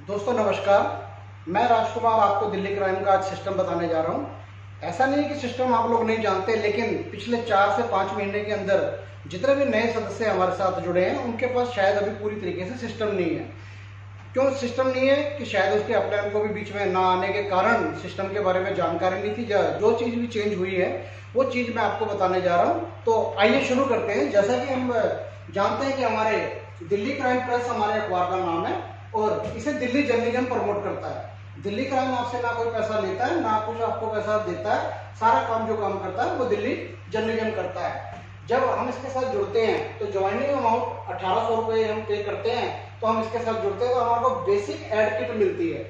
दोस्तों नमस्कार। मैं राजकुमार आपको दिल्ली क्राइम का आज सिस्टम बताने जा रहा हूँ। ऐसा नहीं है कि सिस्टम आप लोग नहीं जानते, लेकिन पिछले 4 से 5 महीने के अंदर जितने भी नए सदस्य हमारे साथ जुड़े हैं उनके पास शायद अभी पूरी तरीके से सिस्टम नहीं है। क्यों सिस्टम नहीं है कि शायद उसके अपलाइन को भी बीच में ना आने के कारण सिस्टम के बारे में जानकारी नहीं थी। जो चीज़ भी चेंज हुई है वो चीज़ मैं आपको बताने जा रहा हूँ। तो आइए शुरू करते हैं। जैसा कि हम जानते हैं कि हमारे दिल्ली क्राइम प्रेस हमारे अखबार का नाम है और इसे दिल्ली जर्नलिज्म प्रमोट करता है। दिल्ली क्राइम आपसे ना कोई पैसा लेता है ना कुछ आपको पैसा देता है। सारा काम जो काम करता है वो दिल्ली जर्नलिज्म करता है। जब हम इसके साथ जुड़ते हैं तो ज्वाइनिंग अमाउंट 1800 रुपये हम पे करते हैं। तो हम इसके साथ जुड़ते हैं तो हमारे को बेसिक एड किट मिलती है,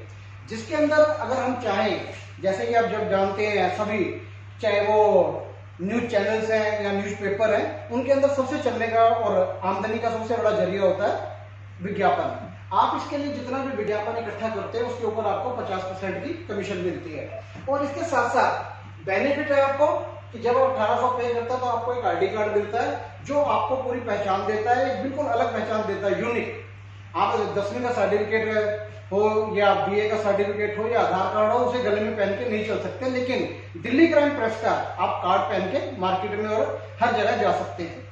जिसके अंदर अगर हम चाहें, जैसे कि आप जब जानते हैं सभी, चाहे वो न्यूज चैनल्स हैं या न्यूज़पेपर हैं, उनके अंदर सबसे चलने का और आमदनी का सबसे बड़ा जरिया होता है विज्ञापन। आप इसके लिए जितना भी विज्ञापन इकट्ठा करते हैं उसके ऊपर आपको 50% की कमीशन मिलती है। और इसके साथ साथ बेनिफिट है आपको कि जब आप 1800 पे करते हैं तो आपको एक आईडी कार्ड मिलता है जो आपको पूरी पहचान देता है, एक बिल्कुल अलग पहचान देता है, यूनिक। आप 10वीं का सर्टिफिकेट हो या बीए का सर्टिफिकेट हो या आधार कार्ड हो, उसे गले में पहन के नहीं चल सकते, लेकिन दिल्ली क्राइम प्रेस का आप कार्ड पहन के मार्केट में और हर जगह जा सकते हैं।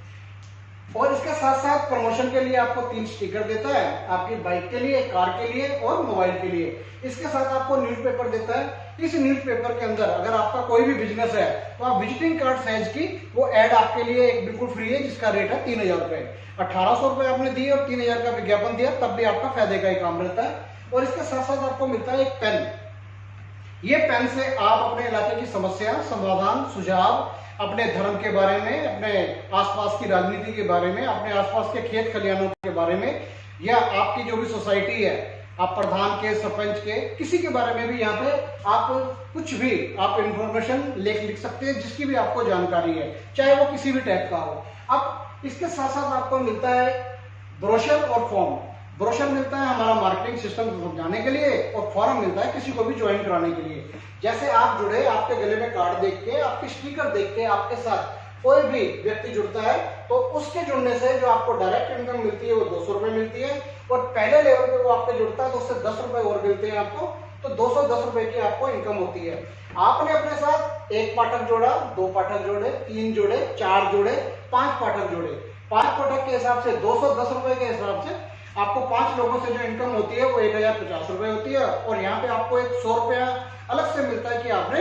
और इसके साथ साथ प्रमोशन के लिए आपको 3 स्टिकर देता है, आपकी बाइक के लिए, कार के लिए और मोबाइल के लिए। इसके साथ आपको न्यूज़पेपर देता है। इस न्यूज़पेपर के अंदर अगर आपका कोई भी बिजनेस है तो आप विजिटिंग कार्ड साइज की वो एड आपके लिए एक बिल्कुल फ्री है, जिसका रेट है 3000 रुपए। 1800 रुपए आपने दिए और 3000 का विज्ञापन दिया, तब भी आपका फायदे का ही काम रहता है। और इसके साथ साथ आपको मिलता है एक पेन। ये पेन से आप अपने इलाके की समस्या, समाधान, सुझाव, अपने धर्म के बारे में, अपने आसपास की राजनीति के बारे में, अपने आसपास के खेत खलिहानों के बारे में, या आपकी जो भी सोसाइटी है, आप प्रधान के, सरपंच के, किसी के बारे में भी यहाँ पे आप कुछ भी आप इंफॉर्मेशन लिख सकते हैं, जिसकी भी आपको जानकारी है, चाहे वो किसी भी टाइप का हो। अब इसके साथ साथ आपको मिलता है ब्रोशर और फॉर्म। ब्रोशर मिलता है हमारा मार्केटिंग सिस्टम समझाने के लिए और फॉर्म मिलता है किसी को भी ज्वाइन कराने के लिए। जैसे आप जुड़े, आपके गले में कार्ड देख के, आपके स्टिकर देख के आपके साथ कोई भी व्यक्ति जुड़ता है तो उसके जुड़ने से जो आपको डायरेक्ट इनकम मिलती है वो 200 रुपए मिलती है। और पहले लेवल पे वो आपके जुड़ता है तो उससे 10 रुपए और मिलते हैं आपको, तो 210 रुपए की आपको इनकम होती है। आपने अपने साथ 1 पाठक जोड़ा, 2 पाठक जोड़े, 3 जोड़े, 4 जोड़े, 5 पाठक जोड़े। 5 पाठक के हिसाब से 210 रुपए के हिसाब से आपको 5 लोगों से जो इनकम होती है वो 1050 रुपए होती है। और यहाँ पे आपको एक 100 रुपया अलग से मिलता है कि आपने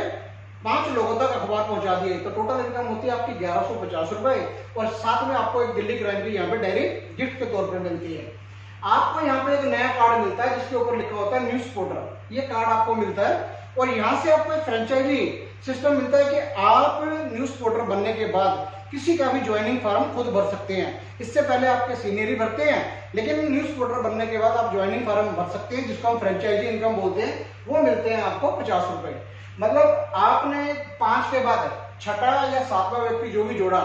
5 लोगों तक अखबार पहुंचा दिए, तो टोटल इनकम होती है आपकी 1150 रुपए। और साथ में आपको एक दिल्ली क्राइम की यहाँ पे डायरी गिफ्ट के तौर पर मिलती है। आपको यहाँ पे एक नया कार्ड मिलता है जिसके ऊपर लिखा होता है न्यूज पोर्टल। ये कार्ड आपको मिलता है और यहाँ से आपको एक फ्रेंचाइजी सिस्टम मिलता है कि आप न्यूज पोर्टल बनने के बाद किसी का भी ज्वाइनिंग फॉर्म खुद भर सकते हैं। इससे पहले आपके सीनियर ही भरते हैं, लेकिन न्यूज पोर्टल बनने के बाद आप ज्वाइनिंग फॉर्म भर सकते हैं, जिसको हम फ्रेंचाइजी इनकम बोलते हैं। वो मिलते हैं आपको 50 रुपए। मतलब आपने 5 के बाद 6वां या 7वां व्यक्ति जो भी जोड़ा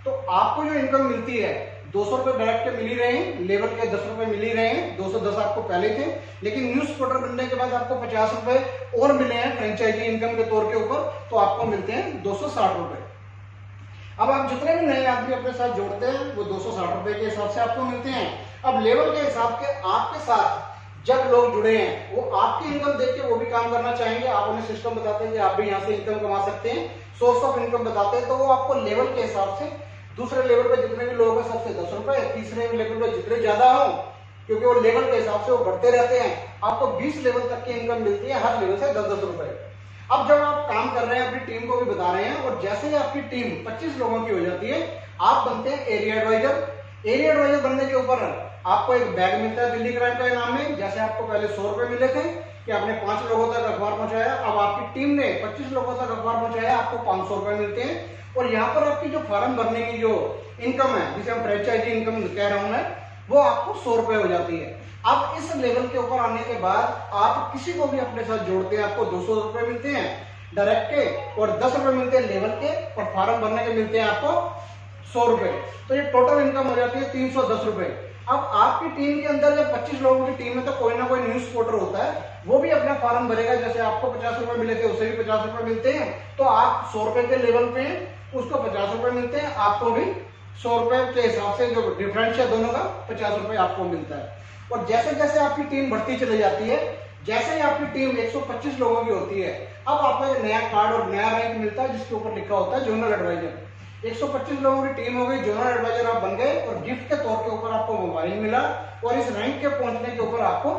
तो आपको जो इनकम मिलती है 200 रुपए डायरेक्ट के मिल ही रहे हैं, लेबर के 10 रुपए मिल ही रहे हैं, 210 आपको पहले थे, लेकिन न्यूज पोर्टल बनने के बाद आपको 50 रुपए और मिले हैं फ्रेंचाइजी इनकम के तौर के ऊपर, तो आपको मिलते हैं 260 रुपए। अब आप जितने भी नए आदमी अपने साथ जोड़ते हैं वो 260 रुपए के हिसाब से आपको मिलते हैं। अब लेवल के हिसाब के आपके साथ जब लोग जुड़े हैं वो आपकी इनकम देख के वो भी काम करना चाहेंगे। आप उन्हें सिस्टम बताते हैं कि आप भी यहाँ से इनकम कमा सकते हैं, सोर्स ऑफ इनकम बताते हैं, तो वो आपको लेवल के हिसाब से दूसरे लेवल पे जितने भी लोग हैं सबसे 10 रुपए, तीसरे लेवल पे जितने ज्यादा हो, क्योंकि वो लेवल के हिसाब से वो बढ़ते रहते हैं, आपको 20 लेवल तक की इनकम मिलती है, हर लेवल से 10-10 रुपए। अब जब आप काम कर रहे हैं, अपनी टीम को भी बता रहे हैं, और जैसे ही आपकी टीम 25 लोगों की हो जाती है आप बनते हैं एरिया एडवाइजर। एरिया एडवाइजर बनने के ऊपर आपको एक बैग मिलता है दिल्ली क्राइम का इनाम में। जैसे आपको पहले 100 रुपए मिले थे कि आपने 5 लोगों तक अखबार पहुंचाया, अब आपकी टीम ने 25 लोगों तक अखबार पहुंचाया, आपको 500 रुपए मिलते हैं। और यहाँ पर आपकी जो फॉर्म भरने की जो इनकम है, जिसे हम फ्रेंचाइजी इनकम कह रहा हूं मैं, वो आपको 100 रुपए हो जाती है। अब इस लेवल के ऊपर आने के बाद आप किसी को भी अपने साथ जोड़ते हैं, आपको 200 रुपए मिलते हैं डायरेक्ट के और 10 रुपए मिलते हैं लेवल के, और फॉर्म भरने के मिलते हैं आपको 100 रुपए। तो ये टोटल इनकम हो जाती है 310 रुपए। अब आपकी टीम के अंदर जब 25 लोगों की टीम है तो कोई ना कोई न्यूज पोर्टर होता है, वो भी अपना फॉर्म भरेगा। जैसे आपको 50 रुपए मिले थे उसे भी 50 रुपए मिलते हैं, तो आप 100 रुपए के लेवल पे उसको 50 रुपए मिलते हैं, आपको भी 100 रुपए के हिसाब से जो डिफरेंस है दोनों का 50 रुपए आपको मिलता है। और जैसे जैसे आपकी टीम बढ़ती चली जाती है, जैसे ही आपकी टीम 125 लोगों की होती है, अब आपको एक नया कार्ड और नया रैंक मिलता है जिसके ऊपर लिखा होता है जोनल एडवाइजर। 125 लोगों की टीम हो गई, जोनल एडवाइजर आप बन गए और गिफ्ट के तौर के ऊपर आपको मोबाइल मिला और इस रैंक के पहुंचने के ऊपर आपको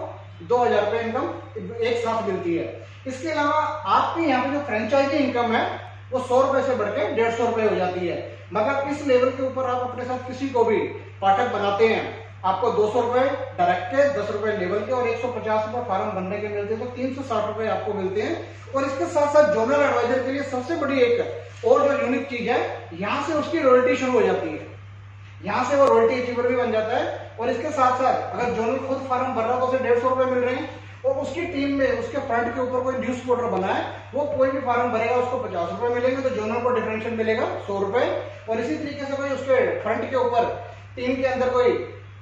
2000 रुपये इनकम एक साथ मिलती है। इसके अलावा आपकी यहाँ पे जो फ्रेंचाइजी इनकम है वो 100 रुपए से बढ़ के 150 रुपए हो जाती है। मतलब इस लेवल के ऊपर आप अपने साथ किसी को भी पाठक बनाते हैं, आपको 200 रुपए डायरेक्ट के, 10 रुपए लेवल के और 150 रुपए फार्म भरने के मिलते हैं, तो 360 रुपए आपको मिलते हैं। और इसके साथ साथ जोनल एडवाइजर के लिए सबसे बड़ी एक और जो यूनिक चीज है, यहाँ से उसकी रॉयल्टी शुरू हो जाती है, यहाँ से वो रॉयल्टी अचीवर भी बन जाता है। और इसके साथ साथ अगर जोनल खुद फार्म भर रहा है तो उसे 150 रुपए मिल रहे हैं, और उसकी टीम में उसके फ्रंट के ऊपर कोई न्यूज पोर्टर बना है, वो कोई भी फार्म भरेगा उसको 50 रुपए मिलेंगे, तो जोनल को डिफरेंशियल मिलेगा 100 रुपए। और इसी तरीके से कोई उसके फ्रंट के ऊपर टीम के अंदर कोई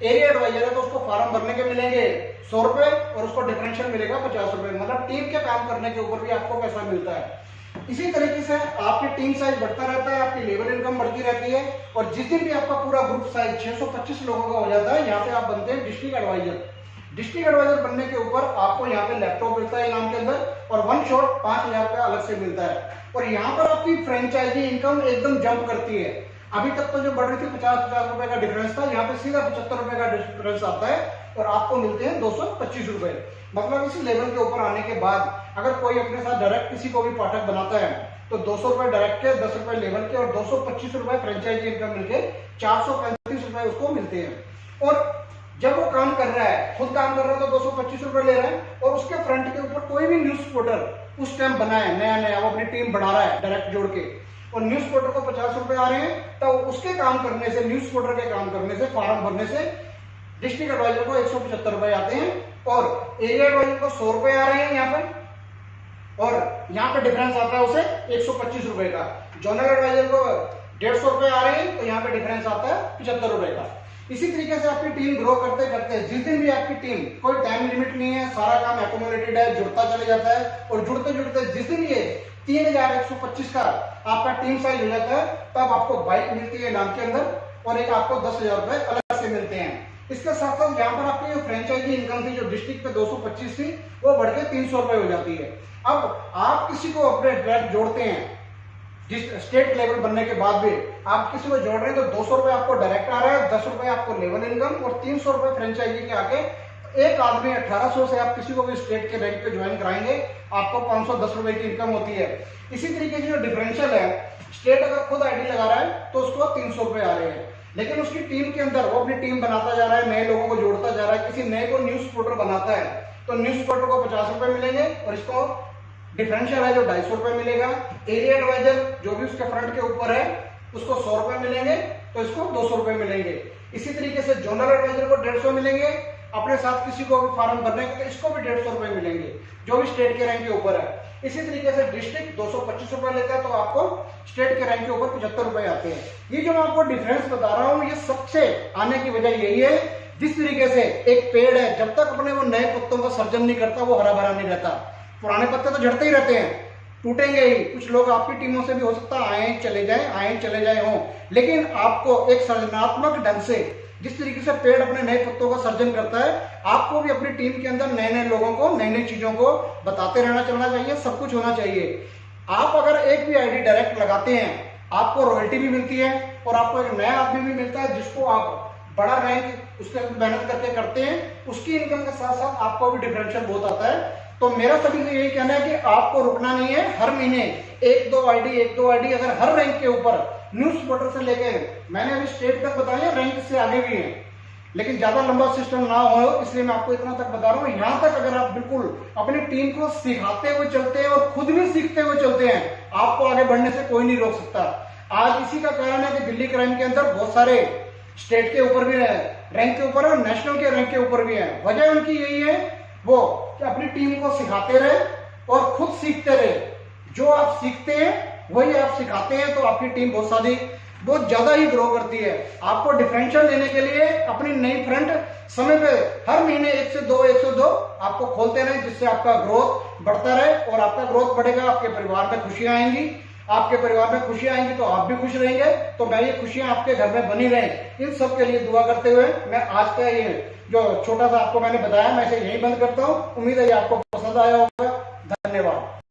एरिया एडवाइजर है तो उसको फार्म भरने के मिलेंगे 100 रुपए और उसको डिफरेंशियल मिलेगा 50 रुपए। मतलब टीम के काम करने के ऊपर भी आपको पैसा मिलता है। इसी तरीके से आपकी टीम साइज बढ़ता रहता है, आपकी लेबर इनकम बढ़ती रहती है, और जिस दिन भी आपका पूरा ग्रुप साइज 625 लोगों का हो जाता है, यहाँ पे आप बनते हैं डिस्ट्रिक्ट एडवाइजर। डिस्ट्रिक्ट एडवाइजर बनने के ऊपर आपको यहाँ पे लैपटॉप मिलता है इनाम के अंदर, और वन शॉट 5000 रुपया अलग से मिलता है। और यहाँ पर आपकी फ्रेंचाइजी इनकम एकदम जंप करती है। अभी तक तो जो बढ़ रही थी 50-50 रुपए का डिफरेंस था, यहाँ पे सीधा 75 रुपए का डिफरेंस आता है और आपको मिलते हैं 225 रुपए। मतलब इस लेवल के ऊपर आने के बाद अगर कोई अपने साथ डायरेक्ट किसी को भी पाठक बनाता है तो 200 रुपए डायरेक्ट के, 10 रुपए लेवल के और 225 रुपए फ्रेंचाइजी इनकम मिलके 435 रुपए उसको मिलते हैं। और जब वो काम कर रहा है, खुद काम कर रहा है तो 225 रुपए ले रहा है, और उसके फ्रंट के ऊपर कोई भी न्यूज पोर्टर उस टाइम बना है नया नया, वो अपनी टीम बढ़ा रहा है डायरेक्ट जोड़ के, और न्यूज पोर्टर को 50 रुपए आ रहे हैं, तो उसके काम करने से, न्यूज पोर्टर के काम करने से, फार्म भरने से डिस्ट्रिक्ट एडवाइजर को 175 रुपए आते हैं, और एरिया एडवाइजर को 100 रुपए आ रहे हैं यहाँ पे, और यहाँ पे डिफरेंस आता है उसे 125 रुपए का। जोनल एडवाइजर को 150 रुपए आ रहे हैं तो यहाँ पे डिफरेंस आता है 75 रुपए का। इसी तरीके से आपकी टीम ग्रो करते करते जिस दिन भी आपकी टीम, कोई टाइम लिमिट नहीं है, सारा काम एक्यूमुलेटेड है, जुड़ता चले जाता है, और जुड़ते जुड़ते जिस दिन ये 3125 का आपका टीम साइज हो जाता है, तब आपको बाइक मिलती है इनाम के अंदर, और एक आपको 10,000 रुपए अलग से मिलते हैं। इसके साथ साथ यहाँ पर आपकी जो फ्रेंचाइजी इनकम थी, जो डिस्ट्रिक्ट पे 225 थी, वो बढ़ के 300 रुपए हो जाती है। अब आप किसी को अपने डायरेक्ट जोड़ते हैं, जिस स्टेट लेवल बनने के बाद भी आप किसी को जोड़ रहे हैं, तो 200 रुपए आपको डायरेक्ट आ रहा है, 10 रुपए आपको लेवल इनकम और 300 रुपए फ्रेंचाइजी के आके एक आदमी 1800 से आप किसी को भी स्टेट के रैंक पे ज्वाइन कराएंगे, आपको 510 रुपए की इनकम होती है। इसी तरीके से जो डिफरेंशियल है, स्टेट अगर खुद आईडी लगा रहा है तो उसको 300 रुपए आ रहे हैं, लेकिन उसकी टीम के अंदर वो अपनी टीम बनाता जा रहा है, नए लोगों को जोड़ता जा रहा है, किसी नए को न्यूज पोर्टर बनाता है तो न्यूज पोर्टर को 50 रुपए मिलेंगे, और इसको डिफरेंशियल है जो 250 रुपए मिलेगा। एरिया एडवाइजर जो भी उसके फ्रंट के ऊपर है उसको 100 रुपए मिलेंगे, तो इसको 200 रुपए मिलेंगे। इसी तरीके से जोनल एडवाइजर को 150 मिलेंगे, अपने साथ किसी को भी फार्म भरने के तो इसको भी 150 रुपए मिलेंगे, जो भी स्टेट के रैंक के ऊपर है। इसी तरीके से डिस्ट्रिक्ट 225 रुपए लेता है, तो आपको स्टेट के रैंक के ऊपर 75 रुपए आते हैं। ये जो मैं आपको डिफरेंस बता रहा हूँ, ये सबसे आने की वजह यही है, जिस तरीके से एक पेड़ है, जब तक अपने वो नए पत्तों का सर्जन नहीं करता वो हरा भरा नहीं रहता। पुराने पत्ते तो झड़ते ही रहते हैं, टूटेंगे ही। कुछ लोग आपकी टीमों से भी हो सकता है आए चले जाए हों, लेकिन आपको एक सृजनात्मक ढंग से, जिस तरीके से पेड़ अपने नए पत्तों का सर्जन करता है, आपको भी अपनी टीम के अंदर नए नए लोगों को, नई नई चीजों को बताते रहना चलना चाहिए, सब कुछ होना चाहिए। आप अगर एक भी आईडी डायरेक्ट लगाते हैं, आपको रॉयल्टी भी मिलती है, और आपको एक नया आदमी भी मिलता है जिसको आप बड़ा रैंक उसके मेहनत करके करते हैं, उसकी इनकम के साथ साथ आपको भी डिफरेंशियल बहुत आता है। तो मेरा सभी से यही कहना है कि आपको रुकना नहीं है, हर महीने एक दो आईडी अगर हर रैंक के ऊपर न्यूज पोर्टल से लेके, मैंने अभी स्टेट तक बताया, रैंक से आगे भी है, लेकिन ज्यादा लंबा सिस्टम ना हो इसलिए मैं आपको इतना तक बता रहा हूँ। यहाँ तक अगर आप बिल्कुल अपनी टीम को सिखाते हुए चलते हैं और खुद भी सीखते हुए चलते हैं, आपको आगे बढ़ने से कोई नहीं रोक सकता। आज इसी का कारण है कि दिल्ली क्राइम के अंदर बहुत सारे स्टेट के ऊपर भी रैंक के ऊपर और नेशनल के रैंक के ऊपर भी है। वजह उनकी यही है वो कि अपनी टीम को सिखाते रहे और खुद सीखते रहे। जो आप सीखते हैं वही आप सिखाते हैं, तो आपकी टीम बहुत ज्यादा ही ग्रो करती है। आपको डिफरेंशियल लेने के लिए अपनी नई फ्रंट समय पे हर महीने 1 से 2 आपको खोलते रहे, जिससे आपका ग्रोथ बढ़ता रहे, और आपका ग्रोथ बढ़ेगा, आपके परिवार में खुशियां आएंगी, आपके परिवार में खुशियां आएंगी तो आप भी खुश रहेंगे, तो मैं ये खुशियां आपके घर में बनी रहें, इन सब के लिए दुआ करते हुए मैं आज का ये जो छोटा सा आपको मैंने बताया मैं इसे यही बंद करता हूँ। उम्मीद है ये आपको पसंद आया होगा। धन्यवाद।